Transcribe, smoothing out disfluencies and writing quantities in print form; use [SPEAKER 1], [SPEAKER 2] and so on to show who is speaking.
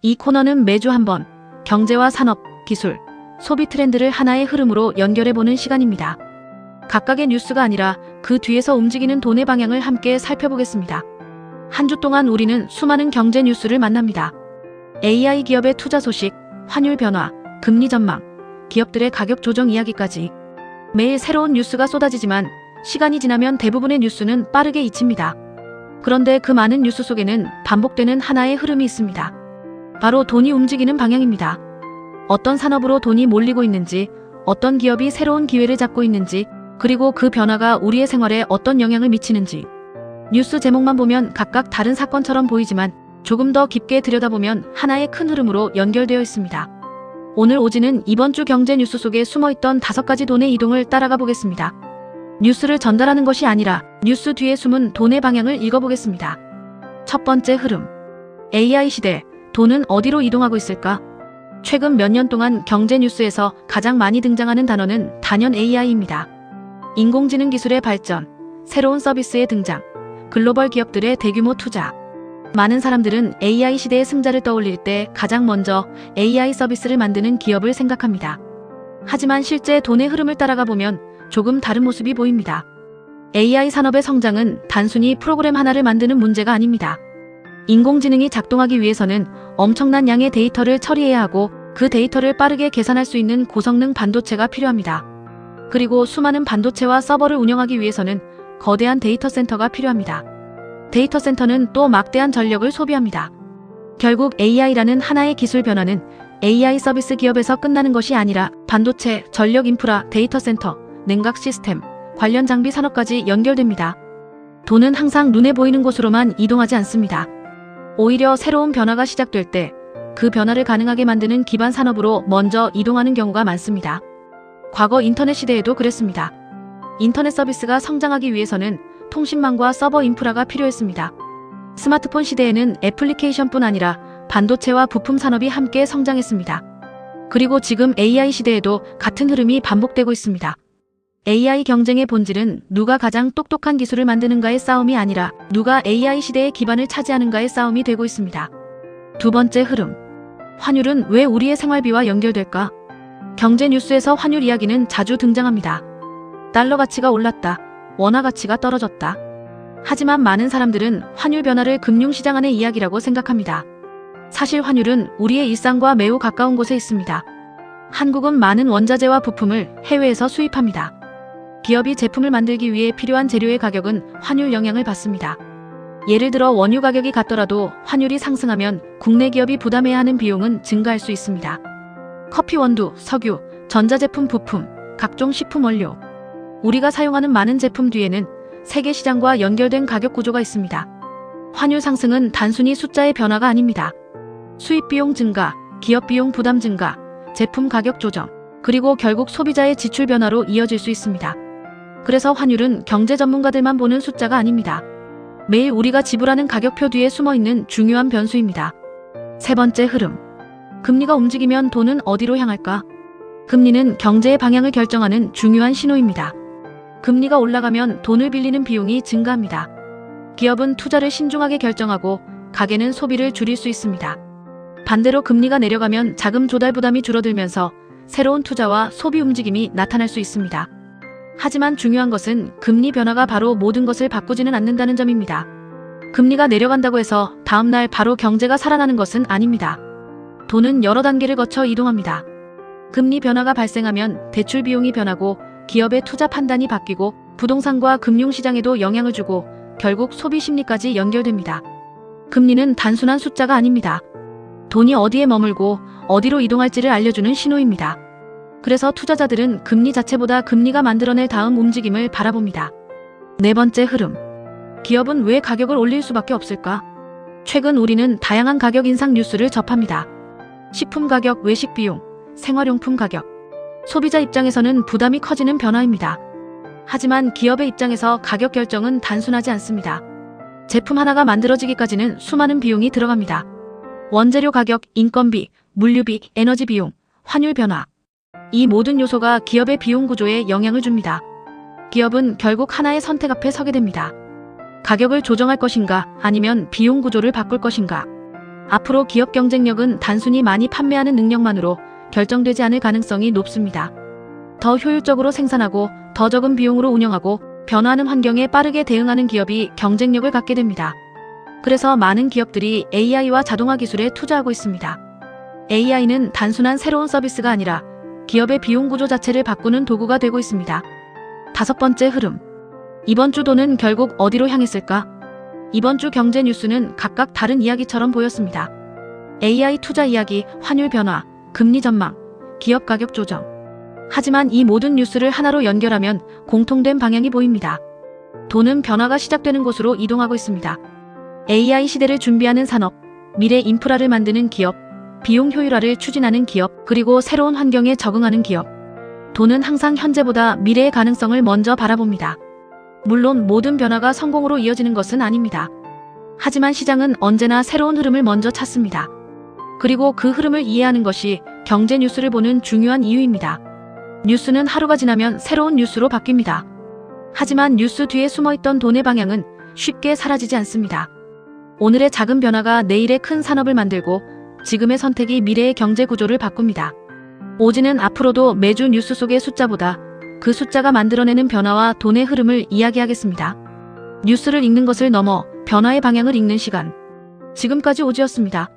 [SPEAKER 1] 이 코너는 매주 한 번 경제와 산업, 기술, 소비 트렌드를 하나의 흐름으로 연결해보는 시간입니다. 각각의 뉴스가 아니라 그 뒤에서 움직이는 돈의 방향을 함께 살펴보겠습니다. 한 주 동안 우리는 수많은 경제 뉴스를 만납니다. AI 기업의 투자 소식, 환율 변화, 금리 전망, 기업들의 가격 조정 이야기까지 매일 새로운 뉴스가 쏟아지지만 시간이 지나면 대부분의 뉴스는 빠르게 잊힙니다. 그런데 그 많은 뉴스 속에는 반복되는 하나의 흐름이 있습니다. 바로 돈이 움직이는 방향입니다. 어떤 산업으로 돈이 몰리고 있는지, 어떤 기업이 새로운 기회를 잡고 있는지, 그리고 그 변화가 우리의 생활에 어떤 영향을 미치는지. 뉴스 제목만 보면 각각 다른 사건처럼 보이지만 조금 더 깊게 들여다보면 하나의 큰 흐름으로 연결되어 있습니다. 오늘 오지는 이번 주 경제 뉴스 속에 숨어있던 5가지 돈의 이동을 따라가 보겠습니다. 뉴스를 전달하는 것이 아니라 뉴스 뒤에 숨은 돈의 방향을 읽어보겠습니다. 첫 번째 흐름. AI 시대, 돈은 어디로 이동하고 있을까? 최근 몇 년 동안 경제 뉴스에서 가장 많이 등장하는 단어는 단연 AI입니다. 인공지능 기술의 발전, 새로운 서비스의 등장, 글로벌 기업들의 대규모 투자. 많은 사람들은 AI 시대의 승자를 떠올릴 때 가장 먼저 AI 서비스를 만드는 기업을 생각합니다. 하지만 실제 돈의 흐름을 따라가 보면 조금 다른 모습이 보입니다. AI 산업의 성장은 단순히 프로그램 하나를 만드는 문제가 아닙니다. 인공지능이 작동하기 위해서는 엄청난 양의 데이터를 처리해야 하고 그 데이터를 빠르게 계산할 수 있는 고성능 반도체가 필요합니다. 그리고 수많은 반도체와 서버를 운영하기 위해서는 거대한 데이터 센터가 필요합니다. 데이터 센터는 또 막대한 전력을 소비합니다. 결국 AI라는 하나의 기술 변화는 AI 서비스 기업에서 끝나는 것이 아니라 반도체, 전력 인프라, 데이터 센터, 냉각 시스템, 관련 장비 산업까지 연결됩니다. 돈은 항상 눈에 보이는 곳으로만 이동하지 않습니다. 오히려 새로운 변화가 시작될 때 그 변화를 가능하게 만드는 기반 산업으로 먼저 이동하는 경우가 많습니다. 과거 인터넷 시대에도 그랬습니다. 인터넷 서비스가 성장하기 위해서는 통신망과 서버 인프라가 필요했습니다. 스마트폰 시대에는 애플리케이션뿐 아니라 반도체와 부품 산업이 함께 성장했습니다. 그리고 지금 AI 시대에도 같은 흐름이 반복되고 있습니다. AI 경쟁의 본질은 누가 가장 똑똑한 기술을 만드는가의 싸움이 아니라 누가 AI 시대의 기반을 차지하는가의 싸움이 되고 있습니다. 두 번째 흐름. 환율은 왜 우리의 생활비와 연결될까? 경제 뉴스에서 환율 이야기는 자주 등장합니다. 달러 가치가 올랐다. 원화 가치가 떨어졌다. 하지만 많은 사람들은 환율 변화를 금융시장 안의 이야기라고 생각합니다. 사실 환율은 우리의 일상과 매우 가까운 곳에 있습니다. 한국은 많은 원자재와 부품을 해외에서 수입합니다. 기업이 제품을 만들기 위해 필요한 재료의 가격은 환율 영향을 받습니다. 예를 들어 원유 가격이 같더라도 환율이 상승하면 국내 기업이 부담해야 하는 비용은 증가할 수 있습니다. 커피 원두, 석유, 전자제품 부품, 각종 식품 원료. 우리가 사용하는 많은 제품 뒤에는 세계 시장과 연결된 가격 구조가 있습니다. 환율 상승은 단순히 숫자의 변화가 아닙니다. 수입 비용 증가, 기업 비용 부담 증가, 제품 가격 조정, 그리고 결국 소비자의 지출 변화로 이어질 수 있습니다. 그래서 환율은 경제 전문가들만 보는 숫자가 아닙니다. 매일 우리가 지불하는 가격표 뒤에 숨어있는 중요한 변수입니다. 세 번째 흐름. 금리가 움직이면 돈은 어디로 향할까? 금리는 경제의 방향을 결정하는 중요한 신호입니다. 금리가 올라가면 돈을 빌리는 비용이 증가합니다. 기업은 투자를 신중하게 결정하고 가게는 소비를 줄일 수 있습니다. 반대로 금리가 내려가면 자금 조달 부담이 줄어들면서 새로운 투자와 소비 움직임이 나타날 수 있습니다. 하지만 중요한 것은 금리 변화가 바로 모든 것을 바꾸지는 않는다는 점입니다. 금리가 내려간다고 해서 다음날 바로 경제가 살아나는 것은 아닙니다. 돈은 여러 단계를 거쳐 이동합니다. 금리 변화가 발생하면 대출 비용이 변하고 기업의 투자 판단이 바뀌고 부동산과 금융시장에도 영향을 주고 결국 소비 심리까지 연결됩니다. 금리는 단순한 숫자가 아닙니다. 돈이 어디에 머물고 어디로 이동할지를 알려주는 신호입니다. 그래서 투자자들은 금리 자체보다 금리가 만들어낼 다음 움직임을 바라봅니다. 네 번째 흐름. 기업은 왜 가격을 올릴 수밖에 없을까? 최근 우리는 다양한 가격 인상 뉴스를 접합니다. 식품 가격, 외식 비용, 생활용품 가격. 소비자 입장에서는 부담이 커지는 변화입니다. 하지만 기업의 입장에서 가격 결정은 단순하지 않습니다. 제품 하나가 만들어지기까지는 수많은 비용이 들어갑니다. 원재료 가격, 인건비, 물류비, 에너지 비용, 환율 변화. 이 모든 요소가 기업의 비용 구조에 영향을 줍니다. 기업은 결국 하나의 선택 앞에 서게 됩니다. 가격을 조정할 것인가 아니면 비용 구조를 바꿀 것인가. 앞으로 기업 경쟁력은 단순히 많이 판매하는 능력만으로 결정되지 않을 가능성이 높습니다. 더 효율적으로 생산하고 더 적은 비용으로 운영하고 변화하는 환경에 빠르게 대응하는 기업이 경쟁력을 갖게 됩니다. 그래서 많은 기업들이 AI와 자동화 기술에 투자하고 있습니다. AI는 단순한 새로운 서비스가 아니라 기업의 비용 구조 자체를 바꾸는 도구가 되고 있습니다. 5번째 흐름. 이번 주 돈은 결국 어디로 향했을까? 이번 주 경제 뉴스는 각각 다른 이야기처럼 보였습니다. AI 투자 이야기, 환율 변화, 금리 전망, 기업 가격 조정. 하지만 이 모든 뉴스를 하나로 연결하면 공통된 방향이 보입니다. 돈은 변화가 시작되는 곳으로 이동하고 있습니다. AI 시대를 준비하는 산업, 미래 인프라를 만드는 기업, 비용 효율화를 추진하는 기업, 그리고 새로운 환경에 적응하는 기업. 돈은 항상 현재보다 미래의 가능성을 먼저 바라봅니다. 물론 모든 변화가 성공으로 이어지는 것은 아닙니다. 하지만 시장은 언제나 새로운 흐름을 먼저 찾습니다. 그리고 그 흐름을 이해하는 것이 경제 뉴스를 보는 중요한 이유입니다. 뉴스는 하루가 지나면 새로운 뉴스로 바뀝니다. 하지만 뉴스 뒤에 숨어있던 돈의 방향은 쉽게 사라지지 않습니다. 오늘의 작은 변화가 내일의 큰 산업을 만들고 지금의 선택이 미래의 경제 구조를 바꿉니다. 오지는 앞으로도 매주 뉴스 속의 숫자보다 그 숫자가 만들어내는 변화와 돈의 흐름을 이야기하겠습니다. 뉴스를 읽는 것을 넘어 변화의 방향을 읽는 시간. 지금까지 오지였습니다.